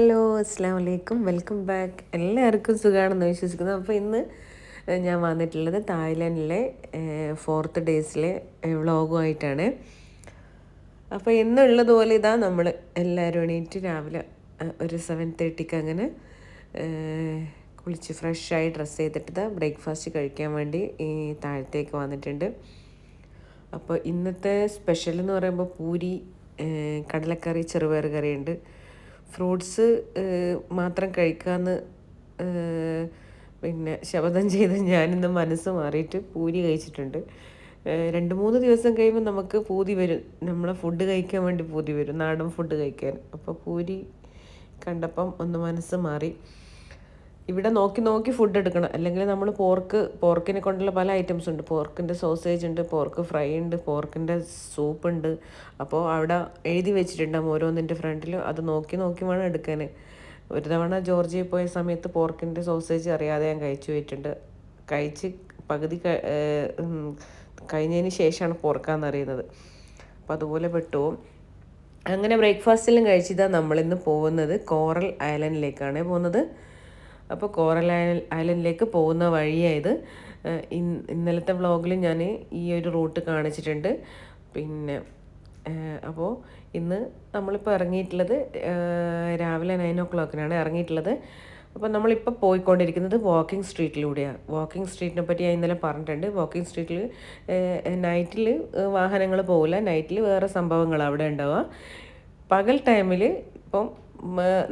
Hello, അസ്സാം വലൈക്കും, welcome back. എല്ലാവർക്കും സുഖമാണെന്ന് വിശ്വസിക്കുന്നു. അപ്പോൾ ഇന്ന് ഞാൻ വന്നിട്ടുള്ളത് തായ്ലാൻഡിലെ 4th ഡേയ്സിലെ വ്ളോഗുമായിട്ടാണ്. അപ്പോൾ എന്നുള്ളതുപോലെ ഇതാ നമ്മൾ എല്ലാവരും എണീറ്റ് രാവിലെ ഒരു 7:30 അങ്ങനെ കുളിച്ച് ഫ്രഷായി ഡ്രസ്സ് ചെയ്തിട്ട് ബ്രേക്ക്ഫാസ്റ്റ് കഴിക്കാൻ വേണ്ടി ഈ താഴത്തേക്ക് വന്നിട്ടുണ്ട്. അപ്പോൾ ഇന്നത്തെ സ്പെഷ്യൽ എന്ന് പറയുമ്പോൾ പൂരി, കടലക്കറി, ചെറുപയർ കറിയുണ്ട്. ഫ്രൂട്ട്സ് മാത്രം കഴിക്കാമെന്ന് പിന്നെ ശപഥം ചെയ്ത് ഞാനിന്ന് മനസ്സ് മാറിയിട്ട് പൂരി കഴിച്ചിട്ടുണ്ട്. 2-3 ദിവസം കഴിയുമ്പോൾ നമുക്ക് പൂതി വരും, നമ്മളെ ഫുഡ് കഴിക്കാൻ വേണ്ടി പൂതി വരും, നാടൻ ഫുഡ് കഴിക്കാൻ. അപ്പോൾ പൂരി കണ്ടപ്പം ഒന്ന് മനസ്സ് മാറി. ഇവിടെ നോക്കി നോക്കി ഫുഡ് എടുക്കണം, അല്ലെങ്കിൽ നമ്മൾ പോർക്കിനെ കൊണ്ടുള്ള പല ഐറ്റംസ് ഉണ്ട്. പോർക്കിൻ്റെ സോസേജ് ഉണ്ട്, പോർക്ക് ഫ്രൈ ഉണ്ട്, പോർക്കിൻ്റെ സൂപ്പ് ഉണ്ട്. അപ്പോൾ അവിടെ എഴുതി വെച്ചിട്ടുണ്ടാകും ഓരോന്നിൻ്റെ ഫ്രണ്ടിലും. അത് നോക്കി നോക്കി വേണം എടുക്കാൻ. ഒരു തവണ ജോർജിയയിൽ പോയ സമയത്ത് പോർക്കിൻ്റെ സോസേജ് അറിയാതെ ഞാൻ കഴിച്ചു പോയിട്ടുണ്ട്. കഴിച്ച് പകുതി കഴിഞ്ഞതിന് ശേഷമാണ് പോർക്കാന്നറിയുന്നത്. അപ്പോൾ അതുപോലെ പെട്ടുപോകും. അങ്ങനെ ബ്രേക്ക്ഫാസ്റ്റിലും കഴിച്ചിട്ടാണ് നമ്മളിന്ന് പോകുന്നത് കോറൽ ഐലൻഡിലേക്കാണ് പോകുന്നത്. അപ്പോൾ കോറൽ ഐലൻഡിലേക്ക് പോകുന്ന വഴിയായത്. ഇന്നലത്തെ വ്ളോഗിൽ ഞാൻ ഈ ഒരു റൂട്ട് കാണിച്ചിട്ടുണ്ട്. പിന്നെ അപ്പോൾ ഇന്ന് നമ്മളിപ്പോൾ ഇറങ്ങിയിട്ടുള്ളത് രാവിലെ 9 o'clock ഇറങ്ങിയിട്ടുള്ളത്. അപ്പോൾ നമ്മളിപ്പോൾ പോയിക്കൊണ്ടിരിക്കുന്നത് വാക്കിംഗ് സ്ട്രീറ്റിലൂടെയാണ്. വാക്കിംഗ് സ്ട്രീറ്റിനെ പറ്റി ഞാൻ ഇന്നലെ പറഞ്ഞിട്ടുണ്ട്. വാക്കിംഗ് സ്ട്രീറ്റിൽ നൈറ്റിൽ വാഹനങ്ങൾ പോകില്ല, നൈറ്റിൽ വേറെ സംഭവങ്ങൾ അവിടെ ഉണ്ടാവുക. പകൽ ടൈമിൽ ഇപ്പം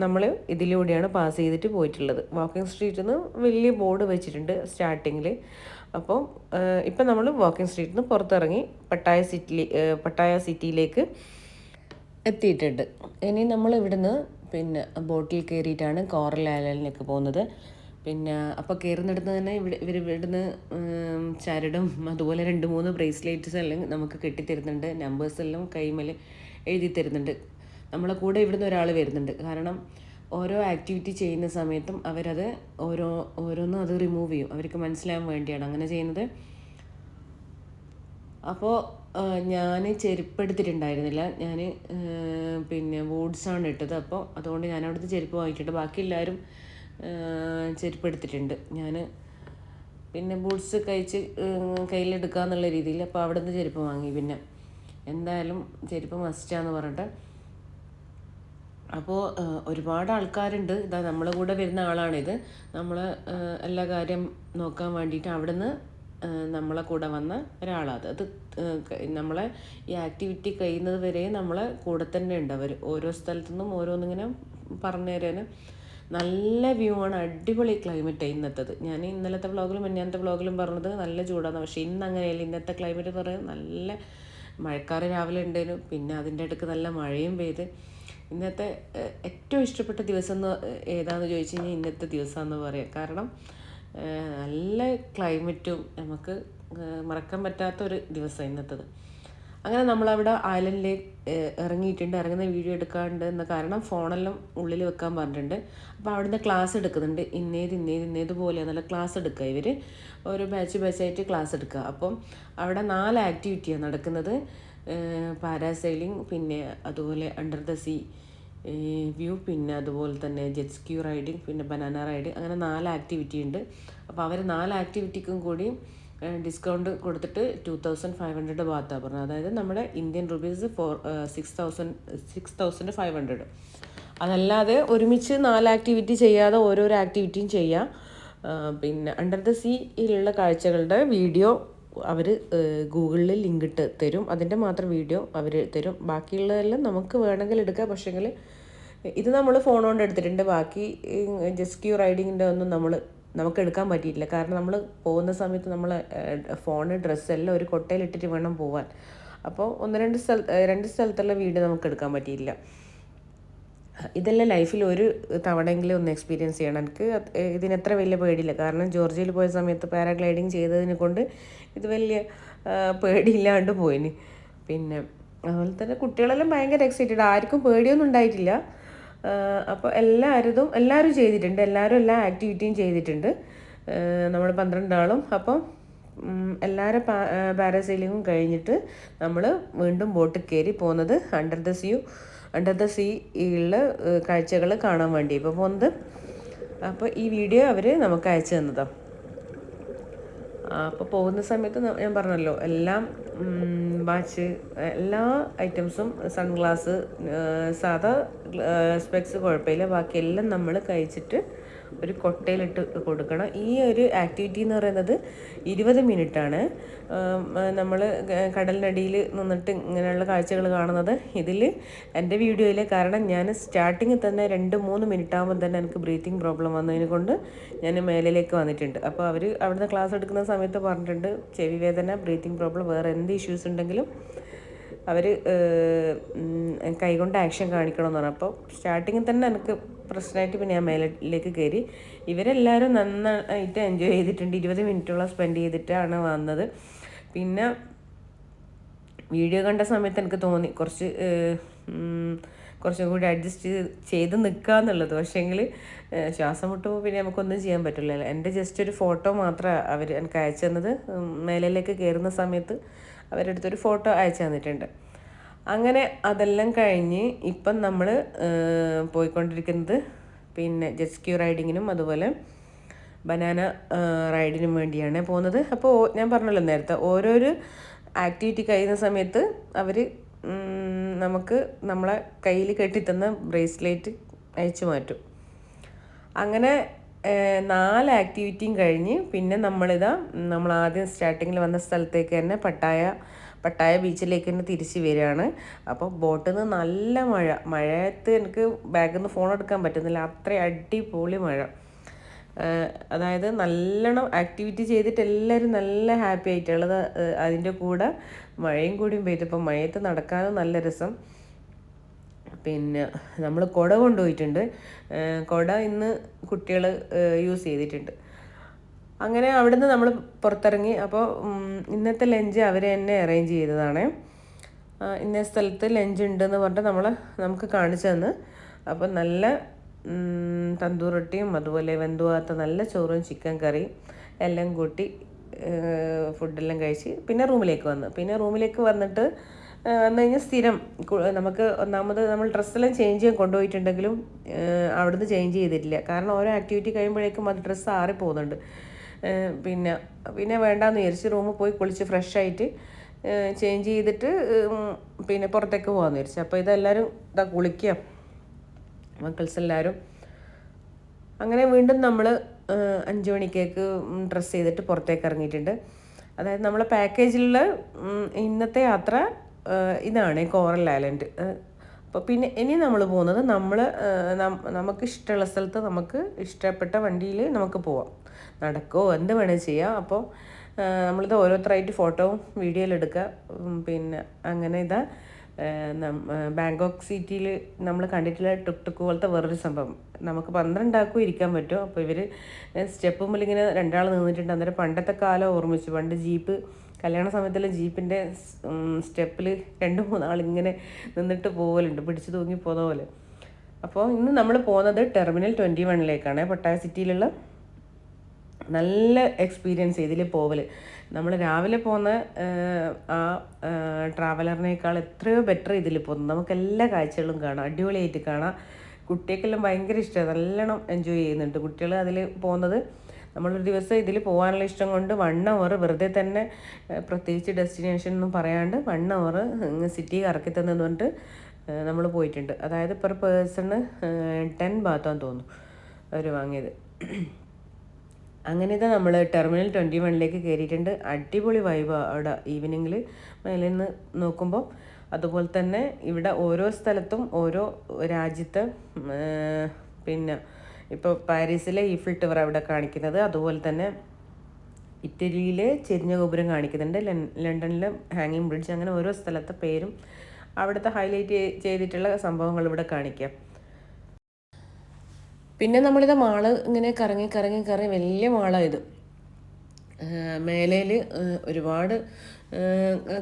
നമ്മൾ ഇതിലൂടെയാണ് പാസ് ചെയ്തിട്ട് പോയിട്ടുള്ളത്. വാക്കിംഗ് സ്ട്രീറ്റിൽ നിന്ന് വലിയ ബോർഡ് വെച്ചിട്ടുണ്ട് സ്റ്റാർട്ടിങ്ങിൽ. അപ്പോൾ ഇപ്പം നമ്മൾ വാക്കിംഗ് സ്ട്രീറ്റിൽ നിന്ന് പുറത്തിറങ്ങി പട്ടായ സിറ്റിയിലേക്ക് എത്തിയിട്ടുണ്ട്. ഇനി നമ്മൾ ഇവിടുന്ന് പിന്നെ ബോട്ടിൽ കയറിയിട്ടാണ് കോറൽ ഐലൻഡിലേക്ക് പോകുന്നത്. പിന്നെ അപ്പോൾ കയറുന്നിടത്ത് തന്നെ ഇവിടുന്ന് ചരടും അതുപോലെ 2-3 ബ്രേസ്ലെറ്റ്സ് എല്ലാം നമുക്ക് കെട്ടിത്തരുന്നുണ്ട്. നമ്പേഴ്സ് എല്ലാം കൈമേൽ എഴുതി തരുന്നുണ്ട്. നമ്മളെ കൂടെ ഇവിടുന്ന് ഒരാൾ വരുന്നുണ്ട്. കാരണം ഓരോ ആക്ടിവിറ്റി ചെയ്യുന്ന സമയത്തും അവരത് ഓരോന്നും അത് റിമൂവ് ചെയ്യും. അവർക്ക് മനസ്സിലാകാൻ വേണ്ടിയാണ് അങ്ങനെ ചെയ്യുന്നത്. അപ്പോൾ ഞാൻ ചെരുപ്പ് എടുത്തിട്ടുണ്ടായിരുന്നില്ല. ഞാൻ പിന്നെ ബൂട്ട്സാണ് ഇട്ടത്. അപ്പോൾ അതുകൊണ്ട് ഞാൻ അവിടുത്തെ ചെരുപ്പ് വാങ്ങിയിട്ടുണ്ട്. ബാക്കി എല്ലാവരും ചെരുപ്പ് എടുത്തിട്ടുണ്ട്. ഞാൻ പിന്നെ ബൂട്ട്സ് കയ്യിലെടുക്കാന്നുള്ള രീതിയിൽ അപ്പോൾ അവിടെ നിന്ന് ചെരുപ്പ് വാങ്ങി. പിന്നെ എന്തായാലും ചെരുപ്പ് മസ്റ്റാന്ന് പറഞ്ഞിട്ട് അപ്പോൾ ഒരുപാട് ആൾക്കാരുണ്ട്. ഇതാ നമ്മളെ കൂടെ വരുന്ന ആളാണിത്. നമ്മൾ എല്ലാ കാര്യം നോക്കാൻ വേണ്ടിയിട്ട് അവിടുന്ന് നമ്മളെ കൂടെ വന്ന ഒരാളാണ്. അത് നമ്മളെ ഈ ആക്ടിവിറ്റി കഴിയുന്നത് വരെ നമ്മളെ കൂടെ തന്നെ ഉണ്ട് അവർ. ഓരോ സ്ഥലത്തു നിന്നും ഓരോന്നിങ്ങനെ പറഞ്ഞു തരാൻ. നല്ല വ്യൂ ആണ്, അടിപൊളി ക്ലൈമറ്റ് ഇന്നത്തേത്. ഞാൻ ഇന്നലത്തെ വ്ളോഗിലും മിനിഞ്ഞാന്നത്തെ വ്ളോഗിലും പറഞ്ഞത് നല്ല ചൂടാണ്. പക്ഷേ ഇന്ന് അങ്ങനെയല്ല. ഇന്നത്തെ ക്ലൈമറ്റ് എന്ന് പറയുന്നത് നല്ല മഴക്കാറ് രാവിലെ ഉണ്ടായിരുന്നു. പിന്നെ അതിൻ്റെ ഇടയ്ക്ക് നല്ല മഴയും പെയ്ത്. ഇന്നത്തെ ഏറ്റവും ഇഷ്ടപ്പെട്ട ദിവസം ഏതാണെന്ന് ചോദിച്ചു കഴിഞ്ഞാൽ ഇന്നത്തെ ദിവസമാണെന്ന് പറയാം. കാരണം നല്ല ക്ലൈമറ്റും നമുക്ക് മറക്കാൻ പറ്റാത്തൊരു ദിവസം ഇന്നത്തേത്. അങ്ങനെ നമ്മളവിടെ ഐലൻഡിലേക്ക് ഇറങ്ങിയിട്ടുണ്ട്. ഇറങ്ങുന്ന വീഡിയോ എടുക്കാണ്ട് എന്ന കാരണം ഫോണെല്ലാം ഉള്ളിൽ വെക്കാൻ പറഞ്ഞിട്ടുണ്ട്. അപ്പോൾ അവിടുന്ന് ക്ലാസ് എടുക്കുന്നുണ്ട്. ഇന്നേതുപോലെയാണെന്നുള്ള ക്ലാസ് എടുക്കുക. ഇവർ ഓരോ ബാച്ചായിട്ട് ക്ലാസ് എടുക്കുക. അപ്പം അവിടെ 4 ആക്ടിവിറ്റിയാണ് നടക്കുന്നത്. പാരാസൈലിംഗ്, പിന്നെ അതുപോലെ അണ്ടർ ദ സീ വ്യൂ, പിന്നെ അതുപോലെ തന്നെ ജെറ്റ് സ്ക്യൂ റൈഡിങ്, പിന്നെ ബനാന റൈഡ്, അങ്ങനെ 4 ആക്ടിവിറ്റി ഉണ്ട്. അപ്പോൾ അവർ 4 ആക്ടിവിറ്റിക്കും കൂടി ഡിസ്കൗണ്ട് കൊടുത്തിട്ട് 2500 ബാത്താണ് പറഞ്ഞത്. അതായത് നമ്മുടെ ഇന്ത്യൻ റുപ്പീസ് 6500. അതല്ലാതെ ഒരുമിച്ച് 4 ആക്ടിവിറ്റി ചെയ്യാതെ ഓരോരോ ആക്ടിവിറ്റിയും ചെയ്യാം. പിന്നെ അണ്ടർ ദ സീയിലുള്ള കാഴ്ചകളുടെ വീഡിയോ അവർ ഗൂഗിളിൽ ലിങ്ക് ഇട്ട് തരും. അതിൻ്റെ മാത്രം വീഡിയോ അവർ തരും. ബാക്കിയുള്ളതെല്ലാം നമുക്ക് വേണമെങ്കിൽ എടുക്കാം. പക്ഷേങ്കിൽ ഇത് നമ്മൾ ഫോൺ കൊണ്ട് എടുത്തിട്ടുണ്ട്. ബാക്കി ജെറ്റ് സ്ക്യൂ റൈഡിങ്ങിൻ്റെ ഒന്നും നമുക്ക് എടുക്കാൻ പറ്റിയിട്ടില്ല. കാരണം നമ്മൾ പോകുന്ന സമയത്ത് നമ്മൾ ഫോണ് ഡ്രസ്സെല്ലാം ഒരു കൊട്ടയിലിട്ടിട്ട് വേണം പോകാൻ. അപ്പോൾ 2 സ്ഥലത്തുള്ള വീഡിയോ നമുക്ക് എടുക്കാൻ പറ്റിയില്ല. ഇതെല്ലാം ലൈഫിൽ ഒരു തവണയെങ്കിലും ഒന്ന് എക്സ്പീരിയൻസ് ചെയ്യണം. എനിക്ക് ഇതിനത്ര വലിയ പേടിയില്ല. കാരണം ജോർജിയയിൽ പോയ സമയത്ത് പാരാഗ്ലൈഡിങ് ചെയ്തതിനെ കൊണ്ട് ഇത് വലിയ പേടിയില്ലാണ്ട് പോയിന്. പിന്നെ അതുപോലെ തന്നെ കുട്ടികളെല്ലാം ഭയങ്കര എക്സൈറ്റഡ്. ആർക്കും പേടിയൊന്നും ഉണ്ടായിട്ടില്ല. അപ്പോൾ എല്ലാവരും ചെയ്തിട്ടുണ്ട്. എല്ലാവരും എല്ലാ ആക്ടിവിറ്റിയും ചെയ്തിട്ടുണ്ട്. നമ്മൾ 12 ആളും. അപ്പം എല്ലാവരും പാരാസൈലിങ്ങും കഴിഞ്ഞിട്ട് നമ്മൾ വീണ്ടും ബോട്ടിൽ കയറി പോകുന്നത് അണ്ടർ ദ സീ ഉള്ള കാഴ്ചകൾ കാണാൻ വേണ്ടി ഇപ്പോൾ പോകുന്നത്. അപ്പോൾ ഈ വീഡിയോ അവർ നമുക്ക് അയച്ചു തന്നതാണ്. അപ്പോൾ പോകുന്ന സമയത്ത് ഞാൻ പറഞ്ഞല്ലോ എല്ലാം വാച്ച് എല്ലാ ഐറ്റംസും സൺഗ്ലാസ് സാധാ സ്പെക്സ് കുഴപ്പമില്ല, ബാക്കിയെല്ലാം നമ്മൾ കഴിച്ചിട്ട് ഒരു കൊട്ടയിലിട്ട് കൊടുക്കണം. ഈ ഒരു ആക്ടിവിറ്റി എന്ന് പറയുന്നത് 20 മിനിറ്റാണ്. നമ്മൾ കടലിനടിയിൽ നിന്നിട്ട് ഇങ്ങനെയുള്ള കാഴ്ചകൾ കാണുന്നത്. ഇതിൽ എൻ്റെ വീഡിയോയിൽ, കാരണം ഞാൻ സ്റ്റാർട്ടിങ്ങിൽ തന്നെ 2-3 മിനിറ്റ് ആകുമ്പോൾ തന്നെ എനിക്ക് ബ്രീത്തിങ് പ്രോബ്ലം വന്നതിനെ കൊണ്ട് ഞാൻ മേലിലേക്ക് വന്നിട്ടുണ്ട്. അപ്പോൾ അവർ അവിടുന്ന് ക്ലാസ് എടുക്കുന്ന സമയത്ത് പറഞ്ഞിട്ടുണ്ട്, ചെവി വേദന, ബ്രീത്തിങ് പ്രോബ്ലം, വേറെ എന്ത് ഇഷ്യൂസ് ഉണ്ടെങ്കിലും അവർ കൈകൊണ്ട് ആക്ഷൻ കാണിക്കണമെന്ന് പറഞ്ഞു. അപ്പോൾ സ്റ്റാർട്ടിങ്ങിൽ തന്നെ എനിക്ക് പ്രശ്നമായിട്ട് പിന്നെ ഞാൻ മേലേക്ക് കയറി. ഇവരെല്ലാവരും നന്നായിട്ട് എൻജോയ് ചെയ്തിട്ടുണ്ട്. 20 മിനിറ്റോളം സ്പെൻഡ് ചെയ്തിട്ടാണ് വന്നത്. പിന്നെ വീഡിയോ കണ്ട സമയത്ത് എനിക്ക് തോന്നി കുറച്ചും കൂടി അഡ്ജസ്റ്റ് ചെയ്ത് നിൽക്കുക എന്നുള്ളത്. പക്ഷേങ്കിൽ ശ്വാസം മുട്ടുമ്പോൾ പിന്നെ നമുക്കൊന്നും ചെയ്യാൻ പറ്റില്ലല്ലോ. എൻ്റെ ജസ്റ്റ് ഒരു ഫോട്ടോ മാത്രമേ അവർ എനിക്ക് അയച്ചു തന്നത്. മേലിലേക്ക് കയറുന്ന സമയത്ത് അവരെടുത്തൊരു ഫോട്ടോ അയച്ചു തന്നിട്ടുണ്ട്. അങ്ങനെ അതെല്ലാം കഴിഞ്ഞ് ഇപ്പം നമ്മൾ പോയിക്കൊണ്ടിരിക്കുന്നത് പിന്നെ ജെറ്റ് സ്കി റൈഡിങ്ങിനും അതുപോലെ ബനാന റൈഡിനും വേണ്ടിയാണ് പോകുന്നത്. അപ്പോൾ ഞാൻ പറഞ്ഞല്ലോ നേരത്തെ, ഓരോരോ ആക്ടിവിറ്റി കഴിയുന്ന സമയത്ത് അവർ നമുക്ക് നമ്മളെ കയ്യിൽ കെട്ടിത്തന്ന ബ്രേസ്ലെറ്റ് അയച്ചു മാറ്റും. അങ്ങനെ 4 ആക്ടിവിറ്റിയും കഴിഞ്ഞ് പിന്നെ നമ്മൾ ആദ്യം സ്റ്റാർട്ടിങ്ങിൽ വന്ന സ്ഥലത്തേക്ക് തന്നെ പട്ടായ ബീച്ചിലേക്ക് തന്നെ തിരിച്ച് വരികയാണ്. അപ്പോൾ ബോട്ടിൽ നിന്ന് നല്ല മഴയത്ത് എനിക്ക് ബാഗിൽ നിന്ന് ഫോൺ എടുക്കാൻ പറ്റുന്നില്ല, അത്ര അടിപൊളി മഴ. അതായത് നല്ലോണം ആക്ടിവിറ്റി ചെയ്തിട്ട് എല്ലാവരും നല്ല ഹാപ്പി ആയിട്ടുള്ളത്. അതിൻ്റെ കൂടെ മഴയും കൂടിയും പെയ്തപ്പോൾ മഴയത്ത് നടക്കാനും നല്ല രസം. പിന്നെ നമ്മൾ കുട കൊണ്ടുപോയിട്ടുണ്ട്. കുട ഇന്ന് കുട്ടികൾ യൂസ് ചെയ്തിട്ടുണ്ട്. അങ്ങനെ അവിടുന്ന് നമ്മൾ പുറത്തിറങ്ങി. അപ്പോൾ ഇന്നത്തെ ലഞ്ച് അവർ തന്നെ അറേഞ്ച് ചെയ്തതാണ്. ഇന്ന സ്ഥലത്ത് ലഞ്ച് ഉണ്ടെന്ന് പറഞ്ഞിട്ട് നമുക്ക് കാണിച്ചു തന്ന്. അപ്പോൾ നല്ല തന്തൂർ റൊട്ടിയും അതുപോലെ വെന്തുവാത്ത നല്ല ചോറും ചിക്കൻ കറിയും എല്ലാം കൂട്ടി ഫുഡെല്ലാം കഴിച്ച് പിന്നെ റൂമിലേക്ക് വന്നിട്ട് വന്നു കഴിഞ്ഞാൽ സ്ഥിരം നമുക്ക് ഒന്നാമത് നമ്മൾ ഡ്രസ്സെല്ലാം ചേഞ്ച് ചെയ്യാൻ കൊണ്ടുപോയിട്ടുണ്ടെങ്കിലും അവിടുന്ന് ചേഞ്ച് ചെയ്തിട്ടില്ല. കാരണം ഓരോ ആക്ടിവിറ്റി കഴിയുമ്പോഴേക്കും അത് ഡ്രസ്സ് ആറിപ്പോകുന്നുണ്ട്. പിന്നെ വേണ്ടാന്ന് വിചാരിച്ച് റൂമിൽ പോയി കുളിച്ച് ഫ്രഷായിട്ട് ചേഞ്ച് ചെയ്തിട്ട് പിന്നെ പുറത്തേക്ക് പോകാമെന്ന് വിചാരിച്ചു. അപ്പോൾ ഇതെല്ലാവരും കുളിക്കുക, മക്കൾസ് എല്ലാവരും. അങ്ങനെ വീണ്ടും നമ്മൾ 5 മണിക്കേക്ക് ഡ്രസ്സ് ചെയ്തിട്ട് പുറത്തേക്ക് ഇറങ്ങിയിട്ടുണ്ട്. അതായത് നമ്മളെ പാക്കേജിലുള്ള ഇന്നത്തെ യാത്ര ഇതാണ് കോറൽ ഐലൻഡ്. അപ്പോൾ പിന്നെ ഇനി നമ്മൾ പോകുന്നത് നമുക്ക് ഇഷ്ടമുള്ള സ്ഥലത്ത് നമുക്ക് ഇഷ്ടപ്പെട്ട വണ്ടിയിൽ നമുക്ക് പോവാം, നടക്കുകയോ എന്ത് വേണേൽ ചെയ്യാം. അപ്പോൾ നമ്മളിത് ഓരോരുത്തരായിട്ട് ഫോട്ടോവും വീഡിയോയിലും എടുക്കുക. പിന്നെ അങ്ങനെ ബാങ്കോക്ക് സിറ്റിയിൽ നമ്മൾ കണ്ടിട്ടുള്ള ടുക്ക് പോലത്തെ വേറൊരു സംഭവം. നമുക്ക് 12 ആൾക്കും ഇരിക്കാൻ പറ്റും. അപ്പോൾ ഇവർ സ്റ്റെപ്പ് മുമ്പിൽ ഇങ്ങനെ 2 ആൾ നിന്നിട്ടുണ്ട്. അന്നേരം പണ്ടത്തെ കാലം ഓർമ്മിച്ചു. പണ്ട് ജീപ്പ് കല്യാണ സമയത്തുള്ള ജീപ്പിൻ്റെ സ്റ്റെപ്പിൽ 2-3 ആൾ ഇങ്ങനെ നിന്നിട്ട് പോകലുണ്ട്, പിടിച്ചു തൂങ്ങി പോകുന്ന പോലെ. അപ്പോൾ ഇന്ന് നമ്മൾ പോകുന്നത് ടെർമിനൽ 21ലേക്കാണ്. പട്ടായ സിറ്റിയിലുള്ള നല്ല എക്സ്പീരിയൻസ് ഇതിൽ പോവൽ. നമ്മൾ രാവിലെ പോകുന്ന ആ ട്രാവലറിനേക്കാൾ എത്രയോ ബെറ്റർ ഇതിൽ പോകുന്നത്. നമുക്ക് എല്ലാ കാഴ്ചകളും കാണാം, അടിപൊളിയായിട്ട് കാണാം. കുട്ടികൾക്കെല്ലാം ഭയങ്കര ഇഷ്ടമാണ്, നല്ലോണം എൻജോയ് ചെയ്യുന്നുണ്ട് കുട്ടികൾ അതിൽ പോകുന്നത്. നമ്മളൊരു ദിവസം ഇതിൽ പോകാനുള്ള ഇഷ്ടം കൊണ്ട് 1 അവർ വെറുതെ തന്നെ, പ്രത്യേകിച്ച് ഡെസ്റ്റിനേഷൻ ഒന്നും പറയാണ്ട് 1 അവർ സിറ്റി കറക്കി തന്നെന്ന് പറഞ്ഞിട്ട് നമ്മൾ പോയിട്ടുണ്ട്. അതായത് പെർ പേഴ്സണ് 10 ബാത്താന്ന് തോന്നുന്നു അവർ വാങ്ങിയത്. അങ്ങനെ നമ്മൾ ടെർമിനൽ 21ലേക്ക് കയറിയിട്ടുണ്ട്. അടിപൊളി വൈബാണ് അവിടെ ഈവനിങ്ങിൽ മേലെ നിന്ന് നോക്കുമ്പോൾ. അതുപോലെ തന്നെ ഇവിടെ ഓരോ സ്ഥലത്തും ഓരോ രാജ്യത്ത്, പിന്നെ ഇപ്പോൾ പാരീസിലെ ഈഫിൽ ടവർ അവിടെ കാണിക്കുന്നത്, അതുപോലെ തന്നെ ഇറ്റലിയിലെ ചെരിഞ്ഞ ഗോപുരം കാണിക്കുന്നുണ്ട്, ലണ്ടനിലെ ഹാങ്ങിങ് ബ്രിഡ്ജ്, അങ്ങനെ ഓരോ സ്ഥലത്തെ പേരും അവിടുത്തെ ഹൈലൈറ്റ് ചെയ്തിട്ടുള്ള സംഭവങ്ങൾ ഇവിടെ കാണിക്കാം. പിന്നെ നമ്മളിത് മാള് ഇങ്ങനെ കറങ്ങി വലിയ മാളാണ് ഇത്. മേലയിൽ ഒരുപാട്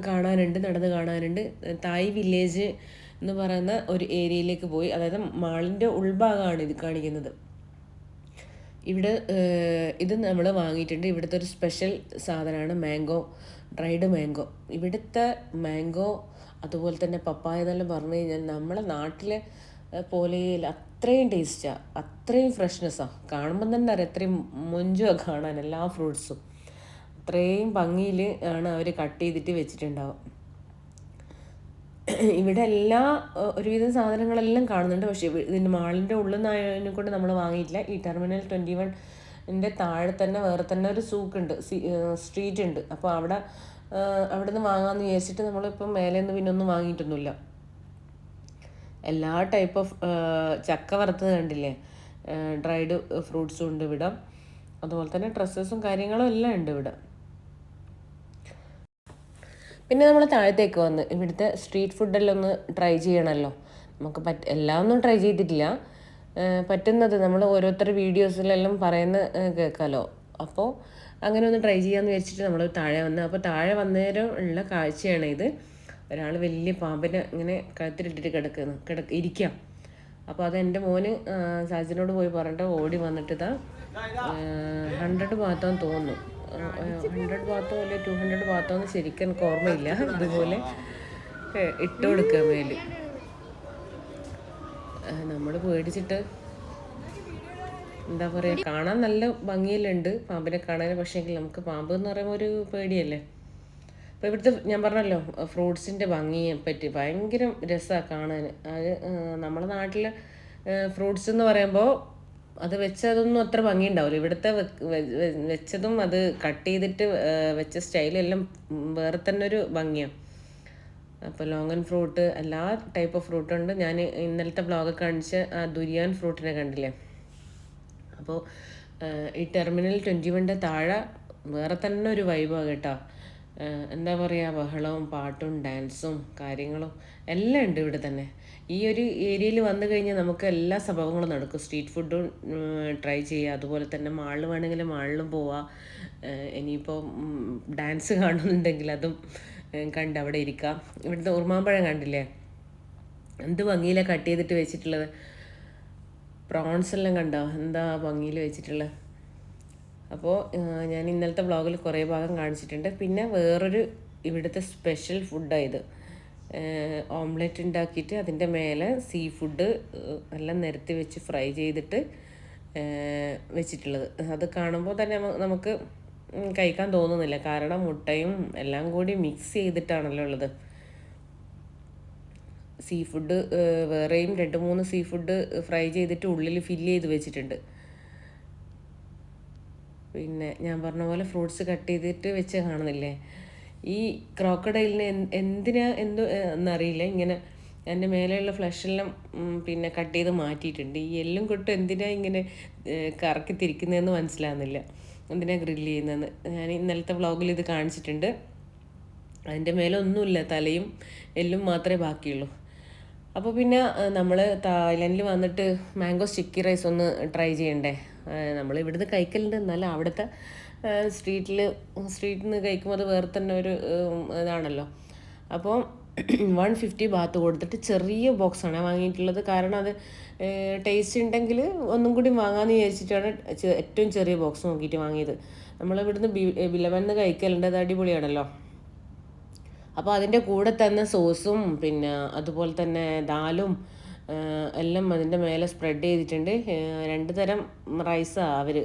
കാണാനുണ്ട്, നടന്ന് കാണാനുണ്ട്. തായ് വില്ലേജ് എന്ന് പറയുന്ന ഒരു ഏരിയയിലേക്ക് പോയി. അതായത് മാളിൻ്റെ ഉൾഭാഗമാണ് ഇത് കാണിക്കുന്നത്. ഇവിടെ ഇത് നമ്മൾ വാങ്ങിയിട്ടുണ്ട്. ഇവിടുത്തെ ഒരു സ്പെഷ്യൽ സാധനമാണ് മാംഗോ, ഡ്രൈഡ് മാംഗോ. ഇവിടുത്തെ മാംഗോ അതുപോലെ തന്നെ പപ്പായ എന്നെല്ലാം പറഞ്ഞു കഴിഞ്ഞാൽ നമ്മളെ നാട്ടിലെ പോലെ അത്രയും ടേസ്റ്റാണ്, അത്രയും ഫ്രഷ്നെസ്സാണ്. കാണുമ്പം തന്നെ അറിയാം അത്രയും മൊഞ്ചുമാണ് കാണാൻ എല്ലാ ഫ്രൂട്ട്സും. അത്രയും ഭംഗിയിൽ ആണ് അവർ കട്ട് ചെയ്തിട്ട് വെച്ചിട്ടുണ്ടാവും. ഇവിടെ എല്ലാ ഒരുവിധം സാധനങ്ങളെല്ലാം കാണുന്നുണ്ട്. പക്ഷേ ഇതിൻ്റെ മാളിൻ്റെ ഉള്ളിൽ നിന്നായതിനെ കൊണ്ട് നമ്മൾ വാങ്ങിയിട്ടില്ല. ഈ ടെർമിനൽ 21ൻ്റെ താഴെ തന്നെ വേറെ തന്നെ ഒരു സൂക്കുണ്ട്, സ്ട്രീറ്റ് ഉണ്ട്. അപ്പോൾ അവിടെ നിന്ന് വാങ്ങാമെന്ന് വിചാരിച്ചിട്ട് നമ്മളിപ്പം മേലെ നിന്ന് പിന്നെ ഒന്നും വാങ്ങിയിട്ടൊന്നുമില്ല. എല്ലാ ടൈപ്പ് ഓഫ് ചക്ക വറുത്തത് കണ്ടില്ലേ, ഡ്രൈഡ് ഫ്രൂട്ട്സും ഉണ്ട് ഇവിടെ. അതുപോലെ തന്നെ ഡ്രസ്സസും കാര്യങ്ങളും എല്ലാം ഉണ്ട് ഇവിടെ. പിന്നെ നമ്മൾ താഴത്തേക്ക് വന്ന് ഇവിടുത്തെ സ്ട്രീറ്റ് ഫുഡെല്ലാം ഒന്ന് ട്രൈ ചെയ്യണമല്ലോ. നമുക്ക് എല്ലാം ഒന്നും ട്രൈ ചെയ്തിട്ടില്ല, പറ്റുന്നത് നമ്മൾ ഓരോരുത്തർ വീഡിയോസിലെല്ലാം പറയുന്ന കേൾക്കാമല്ലോ. അപ്പോൾ അങ്ങനെ ഒന്ന് ട്രൈ ചെയ്യാമെന്ന് വിചാരിച്ചിട്ട് നമ്മൾ താഴെ വന്ന്. അപ്പോൾ താഴെ വന്നേരം ഉള്ള കാഴ്ചയാണ് ഇത്. ഒരാൾ വലിയ പാമ്പിനെ ഇങ്ങനെ കഴുത്തിലിട്ടിട്ട് ഇരിക്കാം. അപ്പോൾ അത് എൻ്റെ മോന് സാജിനോട് പോയി പറഞ്ഞിട്ട് ഓടി വന്നിട്ട് ഇതാ 100 ഭാഗത്താന്ന് തോന്നുന്നു, 100 ഭാഗത്തോ അല്ലെ 200 ഭാഗത്തോ എന്ന് ശരിക്കും എനിക്ക് ഓർമ്മയില്ല. ഇതുപോലെ ഇട്ട് കൊടുക്കുക മേല്. നമ്മൾ പേടിച്ചിട്ട് എന്താ പറയുക, കാണാൻ നല്ല ഭംഗിയിലുണ്ട് പാമ്പിനെ കാണാൻ. പക്ഷേ നമുക്ക് പാമ്പ് എന്ന് പറയുമ്പോൾ ഒരു പേടിയല്ലേ. അപ്പോൾ ഇവിടുത്തെ ഞാൻ പറഞ്ഞല്ലോ ഫ്രൂട്ട്സിൻ്റെ ഭംഗിയെ പറ്റി ഭയങ്കര രസമാണ് കാണാൻ. അത് നമ്മുടെ നാട്ടിൽ ഫ്രൂട്ട്സ് എന്ന് പറയുമ്പോൾ അത് വെച്ചതൊന്നും അത്ര ഭംഗി ഉണ്ടാവില്ല. ഇവിടുത്തെ വെച്ചതും അത് കട്ട് ചെയ്തിട്ട് വെച്ച സ്റ്റൈലെല്ലാം വേറെ തന്നെ ഒരു ഭംഗിയാണ്. അപ്പോൾ ലോങ്ങൻ ഫ്രൂട്ട്, എല്ലാ ടൈപ്പ് ഓഫ് ഫ്രൂട്ടുണ്ട്. ഞാൻ ഇന്നലത്തെ വ്ളോഗ് കാണിച്ച് ആ ദുരിയാൻ ഫ്രൂട്ടിനെ കണ്ടില്ലേ. അപ്പോൾ ഈ ടെർമിനൽ 21ൻ്റെ താഴെ വേറെ തന്നെ ഒരു വൈബാണ് കേട്ടോ. എന്താ പറയുക, ബഹളവും പാട്ടും ഡാൻസും കാര്യങ്ങളും എല്ലാം ഉണ്ട് ഇവിടെ തന്നെ. ഈ ഒരു ഏരിയയിൽ വന്നു കഴിഞ്ഞാൽ നമുക്ക് എല്ലാ സംഭവങ്ങളും നടക്കും. സ്ട്രീറ്റ് ഫുഡും ട്രൈ ചെയ്യുക, അതുപോലെ തന്നെ മാളിൽ വേണമെങ്കിൽ മാളിലും പോവാം. ഇനിയിപ്പോൾ ഡാൻസ് കാണുന്നുണ്ടെങ്കിൽ അതും കണ്ട് അവിടെ ഇരിക്കാം. ഇവിടുത്തെ ഉറുമാമ്പഴം കണ്ടില്ലേ, എന്ത് ഭംഗിയിലാണ് കട്ട് ചെയ്തിട്ട് വെച്ചിട്ടുള്ളത്. പ്രോൺസ് എല്ലാം കണ്ടോ, എന്താ ഭംഗിയിൽ വെച്ചിട്ടുള്ളത്. അപ്പോൾ ഞാൻ ഇന്നലത്തെ വ്ളോഗിൽ കുറേ ഭാഗം കാണിച്ചിട്ടുണ്ട്. പിന്നെ വേറൊരു ഇവിടുത്തെ സ്പെഷ്യൽ ഫുഡായത്, ഓംലെറ്റ് ഉണ്ടാക്കിയിട്ട് അതിൻ്റെ മേലെ സീ ഫുഡ് എല്ലാം നിരത്തി വെച്ച് ഫ്രൈ ചെയ്തിട്ട് വെച്ചിട്ടുള്ളത്. അത് കാണുമ്പോൾ തന്നെ നമുക്ക് കഴിക്കാൻ തോന്നുന്നില്ല, കാരണം മുട്ടയും എല്ലാം കൂടി മിക്സ് ചെയ്തിട്ടാണല്ലോ ഉള്ളത്. സീ ഫുഡ് വേറെയും 2-3 സീ ഫുഡ് ഫ്രൈ ചെയ്തിട്ട് ഉള്ളിൽ ഫില്ല് ചെയ്ത് വെച്ചിട്ടുണ്ട്. പിന്നെ ഞാൻ പറഞ്ഞ പോലെ ഫ്രൂട്ട്സ് കട്ട് ചെയ്തിട്ട് വെച്ച് കാണുന്നില്ലേ. ഈ ക്രോക്കഡൈലിന് എന്തോ എന്നറിയില്ല, ഇങ്ങനെ എൻ്റെ മേലെയുള്ള ഫ്ലഷെല്ലാം പിന്നെ കട്ട് ചെയ്ത് മാറ്റിയിട്ടുണ്ട്. ഈ എല്ലും കൊട്ട് എന്തിനാ ഇങ്ങനെ കറക്കി തിരിക്കുന്നതെന്ന് മനസ്സിലാകുന്നില്ല, എന്തിനാ ഗ്രില്ല് ചെയ്യുന്നതെന്ന്. ഞാൻ ഇന്നലത്തെ വ്ളോഗിൽ ഇത് കാണിച്ചിട്ടുണ്ട്. അതിൻ്റെ മേലെ ഒന്നുമില്ല, തലയും എല്ലും മാത്രമേ ബാക്കിയുള്ളൂ. അപ്പോൾ പിന്നെ നമ്മൾ തായ്ലൻഡിൽ വന്നിട്ട് മാംഗോ സ്റ്റിക്കി റൈസ് ഒന്ന് ട്രൈ ചെയ്യണ്ടേ. നമ്മൾ ഇവിടുന്ന് കഴിക്കലുണ്ട്, എന്നാലും അവിടുത്തെ സ്ട്രീറ്റിൽ നിന്ന് കഴിക്കുമ്പോൾ അത് വേറെ തന്നെ ഒരു ഇതാണല്ലോ. അപ്പോൾ 150 ബാത്ത് കൊടുത്തിട്ട് ചെറിയ ബോക്സാണ് വാങ്ങിയിട്ടുള്ളത്. കാരണം അത് ടേസ്റ്റ് ഉണ്ടെങ്കിൽ ഒന്നും കൂടി വാങ്ങാമെന്ന് വിചാരിച്ചിട്ടാണ് ഏറ്റവും ചെറിയ ബോക്സ് നോക്കിയിട്ട് വാങ്ങിയത്. നമ്മളിവിടുന്ന് ബിലവന്ന് കഴിക്കലുണ്ട്, അത് അടിപൊളിയാണല്ലോ. അപ്പോൾ അതിൻ്റെ കൂടെ തന്നെ സോസും പിന്നെ അതുപോലെ തന്നെ ദാലും എല്ലാം അതിൻ്റെ മേലെ സ്പ്രെഡ് ചെയ്തിട്ടുണ്ട്. 2 തരം റൈസാണ് അവർ,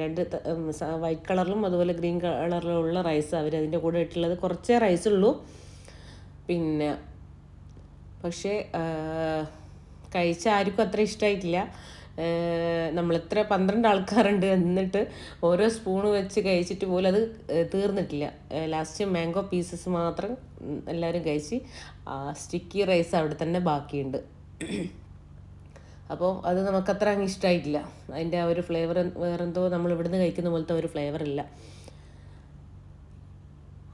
2 വൈറ്റ് കളറിലും അതുപോലെ ഗ്രീൻ കളറിലും ഉള്ള റൈസ് അവർ അതിൻ്റെ കൂടെ ഇട്ടുള്ളത്. കുറച്ചേ റൈസുള്ളൂ. പിന്നെ പക്ഷേ കഴിച്ച ആർക്കും അത്ര ഇഷ്ടമായിട്ടില്ല. നമ്മളെത്ര 12 ആൾക്കാരുണ്ട്, എന്നിട്ട് ഓരോ സ്പൂണ് വെച്ച് കഴിച്ചിട്ട് പോലും അത് തീർന്നിട്ടില്ല. ലാസ്റ്റ് മാംഗോ പീസസ് മാത്രം എല്ലാവരും കഴിച്ച് സ്റ്റിക്കി റൈസ് അവിടെ തന്നെ ബാക്കിയുണ്ട്. അപ്പോൾ അത് നമുക്കത്ര അങ്ങ് ഇഷ്ടമായിട്ടില്ല. അതിൻ്റെ ആ ഒരു ഫ്ലേവർ വേറെന്തോ നമ്മൾ ഇവിടുന്ന് കഴിക്കുന്ന പോലത്തെ ഒരു ഫ്ലേവറില്ല.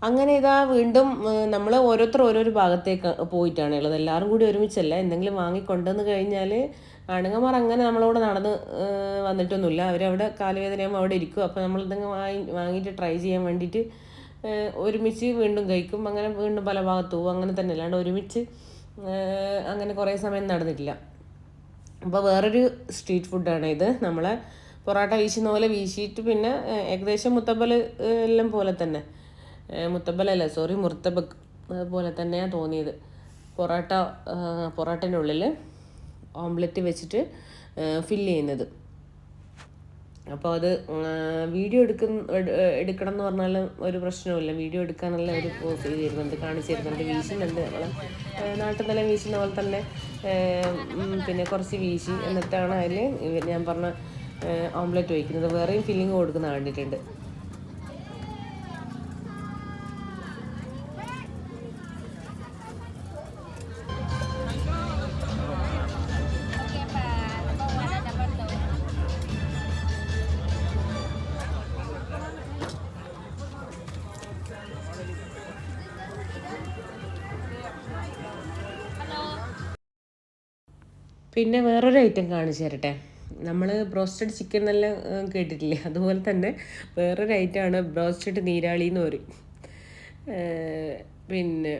അങ്ങനെ ഇതാ വീണ്ടും നമ്മൾ ഓരോരുത്തർ ഓരോരു ഭാഗത്തേക്ക് പോയിട്ടാണ് ഉള്ളത്. എല്ലാവരും കൂടി ഒരുമിച്ചല്ല. എന്തെങ്കിലും വാങ്ങിക്കൊണ്ടുവന്ന് കഴിഞ്ഞാൽ ആണുങ്ങന്മാർ അങ്ങനെ നമ്മളോട് നടന്ന് വന്നിട്ടൊന്നുമില്ല. അവരവിടെ കാലുവേദനയാകുമ്പോൾ അവിടെ ഇരിക്കും. അപ്പോൾ നമ്മളെന്തെങ്കിലും വാങ്ങിയിട്ട് ട്രൈ ചെയ്യാൻ വേണ്ടിയിട്ട് ഒരുമിച്ച് വീണ്ടും കഴിക്കും. അങ്ങനെ വീണ്ടും പല ഭാഗത്ത് പോകും. അങ്ങനെ തന്നെ, അല്ലാണ്ട് ഒരുമിച്ച് അങ്ങനെ കുറേ സമയം നടന്നിട്ടില്ല. അപ്പോൾ വേറൊരു സ്ട്രീറ്റ് ഫുഡാണ് ഇത്. നമ്മളെ പൊറോട്ട വീശുന്ന പോലെ വീശിയിട്ട് പിന്നെ ഏകദേശം മുത്തബൽ എല്ലാം പോലെ തന്നെ, മുത്തബലല്ല സോറി മുർത്തബക്ക് അതുപോലെ തന്നെയാണ് തോന്നിയത്. പൊറോട്ടൻ്റെ ഉള്ളിൽ ഓംലെറ്റ് വെച്ചിട്ട് ഫില്ല് ചെയ്യുന്നത്. അപ്പോൾ അത് വീഡിയോ എടുക്കണം എന്ന് പറഞ്ഞാൽ ഒരു പ്രശ്നവുമില്ല. വീഡിയോ എടുക്കാനുള്ള ഒരു പോസ് ചെയ്ത് തരുന്നുണ്ട്, കാണിച്ചു തരുന്നുണ്ട്, വീശുന്നുണ്ട്. നമ്മൾ നാട്ടിൽ തന്നെ വീശുന്ന പോലെ തന്നെ പിന്നെ കുറച്ച് വീശി എന്നിട്ടാണ് അതിൽ ഞാൻ പറഞ്ഞ ഓംലെറ്റ് വയ്ക്കുന്നത്. വേറെയും ഫില്ലിങ് കൊടുക്കുന്ന കണ്ടിട്ടുണ്ട്. പിന്നെ വേറൊരു ഐറ്റം കാണിച്ചു തരട്ടെ. നമ്മൾ ബ്രോസ്റ്റഡ് ചിക്കൻ എന്നെല്ലാം കേട്ടിട്ടില്ലേ, അതുപോലെ തന്നെ വേറൊരു ഐറ്റമാണ് ബ്രോസ്റ്റഡ് നീരാളി എന്ന് പറയും. പിന്നെ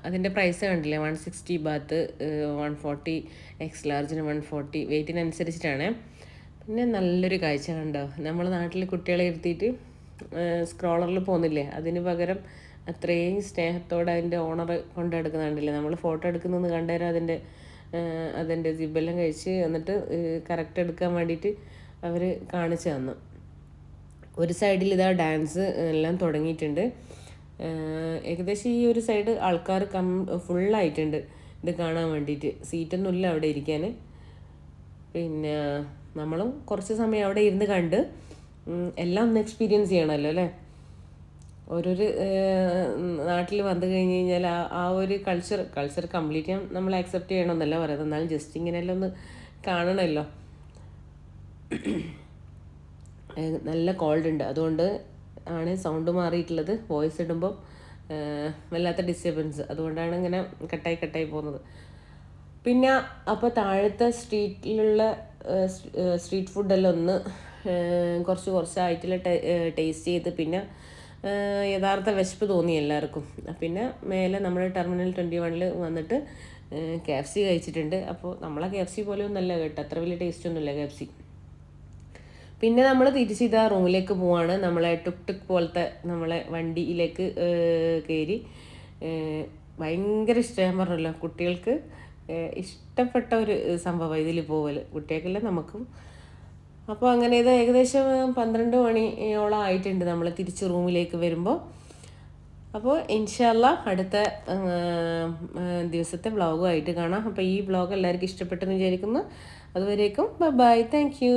അതിൻ്റെ പ്രൈസ് കണ്ടില്ലേ, 160 ബാത്ത്, 140 എക്സ് ലാർജിന് 140, വെയ്റ്റിനനുസരിച്ചിട്ടാണ്. പിന്നെ നല്ലൊരു കാഴ്ച കണ്ടോ, നമ്മൾ നാട്ടിൽ കുട്ടികളെ ഇരുത്തിയിട്ട് സ്ക്രോളറിൽ പോകുന്നില്ലേ, അതിന് പകരം അത്രയും സ്നേഹത്തോടെ അതിൻ്റെ ഓണർ കൊണ്ടെടുക്കുന്നുണ്ടല്ലേ. നമ്മൾ ഫോട്ടോ എടുക്കുന്നതെന്ന് കണ്ടുതരാം. അതിൻ്റെ ജിബെല്ലാം കഴിച്ച് എന്നിട്ട് കറക്റ്റ് എടുക്കാൻ വേണ്ടിയിട്ട് അവർ കാണിച്ചു തന്നു. ഒരു സൈഡിൽ ഇതാ ഡാൻസ് എല്ലാം തുടങ്ങിയിട്ടുണ്ട്. ഏകദേശം ഈ ഒരു സൈഡ് ആൾക്കാർ ഫുള്ളായിട്ടുണ്ട് ഇത് കാണാൻ വേണ്ടിയിട്ട്. സീറ്റൊന്നും ഇല്ല അവിടെ ഇരിക്കാൻ. പിന്നെ നമ്മളും കുറച്ച് സമയം അവിടെ ഇരുന്ന് കണ്ട് എല്ലാം ഒന്ന് എക്സ്പീരിയൻസ് ചെയ്യണമല്ലോ അല്ലേ. ഓരോരു നാട്ടിൽ വന്നു കഴിഞ്ഞ് കഴിഞ്ഞാൽ ആ ഒരു കൾച്ചർ കംപ്ലീറ്റ് നമ്മൾ ആക്സെപ്റ്റ് ചെയ്യണമെന്നല്ല പറയുന്നത്, എന്നാലും ജസ്റ്റ് ഇങ്ങനെയെല്ലാം ഒന്ന് കാണണമല്ലോ. നല്ല കോൾഡ് ഉണ്ട്, അതുകൊണ്ട് ആണ് സൗണ്ട് മാറിയിട്ടുള്ളത്. വോയിസ് ഇടുമ്പം വല്ലാത്ത ഡിസ്റ്റർബൻസ്, അതുകൊണ്ടാണ് ഇങ്ങനെ കട്ടായി പോകുന്നത്. പിന്നെ അപ്പോൾ താഴത്തെ സ്ട്രീറ്റ് ഫുഡെല്ലാം ഒന്ന് കുറച്ചായിട്ടുള്ള ടേസ്റ്റ് ചെയ്ത് പിന്നെ യഥാർത്ഥ വിശപ്പ് തോന്നി എല്ലാവർക്കും. പിന്നെ മേലെ നമ്മൾ ടെർമിനൽ 21 വന്നിട്ട് KFC കഴിച്ചിട്ടുണ്ട്. അപ്പോൾ നമ്മളെ KFC പോലെ ഒന്നല്ല കേട്ടോ, അത്ര വലിയ ടേസ്റ്റ് ഒന്നുമില്ല KFC. പിന്നെ നമ്മൾ തിരിച്ചിതാ റൂമിലേക്ക് പോവാണ്. നമ്മളെ ടുക് പോലത്തെ നമ്മളെ വണ്ടിയിലേക്ക് കയറി. ഭയങ്കര ഇഷ്ടം, ഞാൻ പറഞ്ഞല്ലോ കുട്ടികൾക്ക് ഇഷ്ടപ്പെട്ട ഒരു സംഭവം ഇതിൽ പോവൽ, കുട്ടികൾക്കല്ല നമുക്കും. അപ്പോൾ അങ്ങനെ ഇത് ഏകദേശം 12 മണിയോളം ആയിട്ടുണ്ട് നമ്മൾ തിരിച്ച് റൂമിലേക്ക് വരുമ്പോൾ. അപ്പോൾ ഇൻഷാ അല്ലാഹ് അടുത്ത ദിവസത്തെ വ്ളോഗുമായിട്ട് കാണാം. അപ്പോൾ ഈ വ്ളോഗ് എല്ലാവർക്കും ഇഷ്ടപ്പെട്ടെന്ന് വിചാരിക്കുന്നു. അതുവരേക്കും ബൈ, താങ്ക് യു.